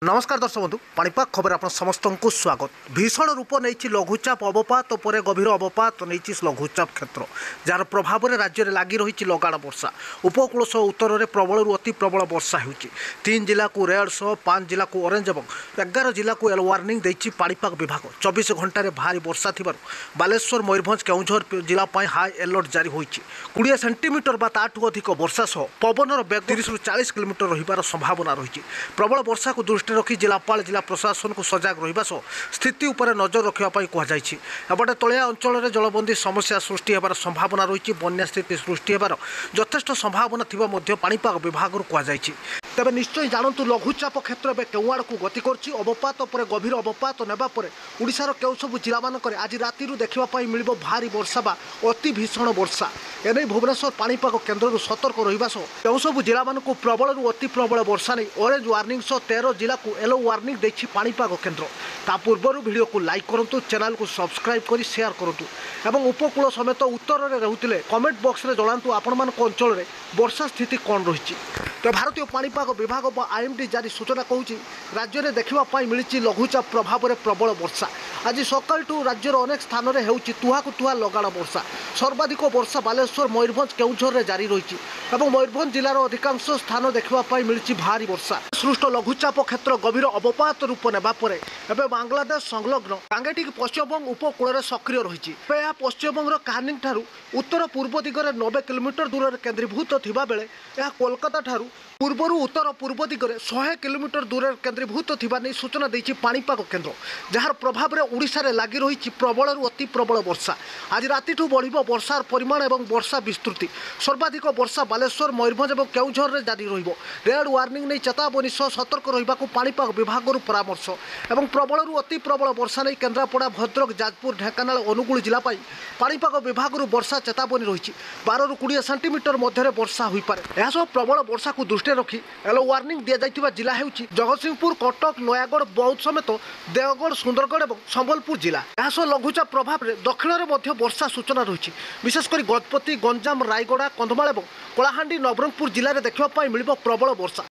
नमस्कार दर्शक बंधु पाणीपाग खबर आप समस्त को स्वागत। भीषण रूप नहीं लघुचाप अवपात और गभीर अवपात नहीं लघुचाप क्षेत्र जार प्रभाव में राज्य में लगी रही लगाण वर्षा। उपकूल सह उत्तर में प्रबल अति प्रबल वर्षा हो 3 जिला को रेड सह 5 जिला को ऑरेंज और 11 जिला को येलो वार्निंग देती पाणीपाग विभाग। 24 घंटे भारी वर्षा थी बालेश्वर मयूरभंज केउझर जिला हाई अलर्ट जारी होती। 20 सेंटीमीटर बा ताठू अधिक वर्षा सह पवनर बेग 30 ରୁ 40 किलोमीटर रहिबार संभावना रही। प्रबल वर्षा को दृष्टि रखी जिलापाल जिला प्रशासन को सजग रहिबा सह स्थिति उपर नजर रखिबा कहुଯାଇଛି। एपटे तलिया अंचल में जलबंदी समस्या सृष्टि होबार संभावना रही। बन्या स्थिति सृष्टि होबार यथेष्ट संभावना थिबा मध्य पाणीपाग विभाग कहुଯାଇଛି। तेज निश्चय जानतु लघुचाप क्षेत्र में केउ आड़ को गति कर अवपात पर गभीर अवपात नेबा परे ओडिशार केउ सब जिला मानकरे आज राति देखा मिलिबो भारी वर्षा बा अति भीषण वर्षा। एने भुवनेश्वर पाणीपाग केन्द्र सतर्क रहिबा सह केउ सब जिला मानकु प्रबल अति प्रबल वर्षा नहीं ऑरेंज वार्निंग सह 13 जिला को येलो वार्निंग देछि पाणीपाग केन्द्र। ता पूर्व वीडियो को लाइक करंतु, चैनल को सब्सक्राइब करी शेयर करंतु एवं उपकूल समेत उत्तर में रहउतिले कमेंट बॉक्स रे जणांतु आपण मान अंचल में वर्षा स्थिति कौन रही। तो भारतीय पाणीपाग विभाग आईएमडी जारी सूचना कहूँ राज्य में देखा मिली लघुचाप प्रभाव में प्रबल वर्षा। आज सकाळू राज्यर अनेक स्थान में होउछि तुहाकु तुहा लगाण वर्षा। सर्वाधिक वर्षा बालेश्वर मयूरभंज केउझर में जारी रही और मयूरभंज जिलार अधिकांश स्थान देखा मिली भारी वर्षा। सृष्ट लघुचाप क्षेत्र गभीर अवपात रूप नेबा परे एबे बांग्लादेश संलग्न टांगेटिक पश्चिमबंग उपकूल में सक्रिय रही। पश्चिमबंगर कानिंग ठारू उत्तर पूर्व दिगरे 90 किलोमीटर दूर में केन्द्रीभूत थिबा बेले यह कोलकाता ठारू पूर्वर उत्तर पूर्व दिगरे 100 किलोमीटर दूर में केन्द्रीभूत थिबा नै सूचना देछि पाणीपाग केन्द्र। जार प्रभाव में ओडिशा रे लागि रही प्रबल अति प्रबल वर्षा। आज रातिठू बढ़िबो वर्षार परिमाण और वर्षा विस्तृति। सर्वाधिक वर्षा बालेश्वर मयूरभंज और केउझर में जारी रहिबो। रेड वार्निंग नहीं चेतावनी सह सतर्क रहिबाकु पाणीपाग विभाग परामर्श और प्रबल अति प्रबल वर्षा नहीं केन्द्रापड़ा भद्रक जाजपुर ढेंकानाल अनुगुल जिला पाणीपाग विभाग वर्षा चेतावनी रही। 12 ରୁ 20 सेंटीमीटर मध्य वर्षा हो पारे। यह प्रबल वर्षा को दृष्टि रखी येलो वार्निंग दि जाइथिबा जिला हेउछि जगतसिंहपुर, कटक, नयागढ़, बौद्ध समेत देवगढ़, सुंदरगढ़ और संबलपुर जिला। यह लघुचाप प्रभाव में दक्षिण में वर्षा सूचना रही। विशेषकर गजपति, गंजाम, रायगड़ा, कंधमाल और कलाहांडी नवरंगपुर जिले में देखा मिलिबो प्रबल वर्षा।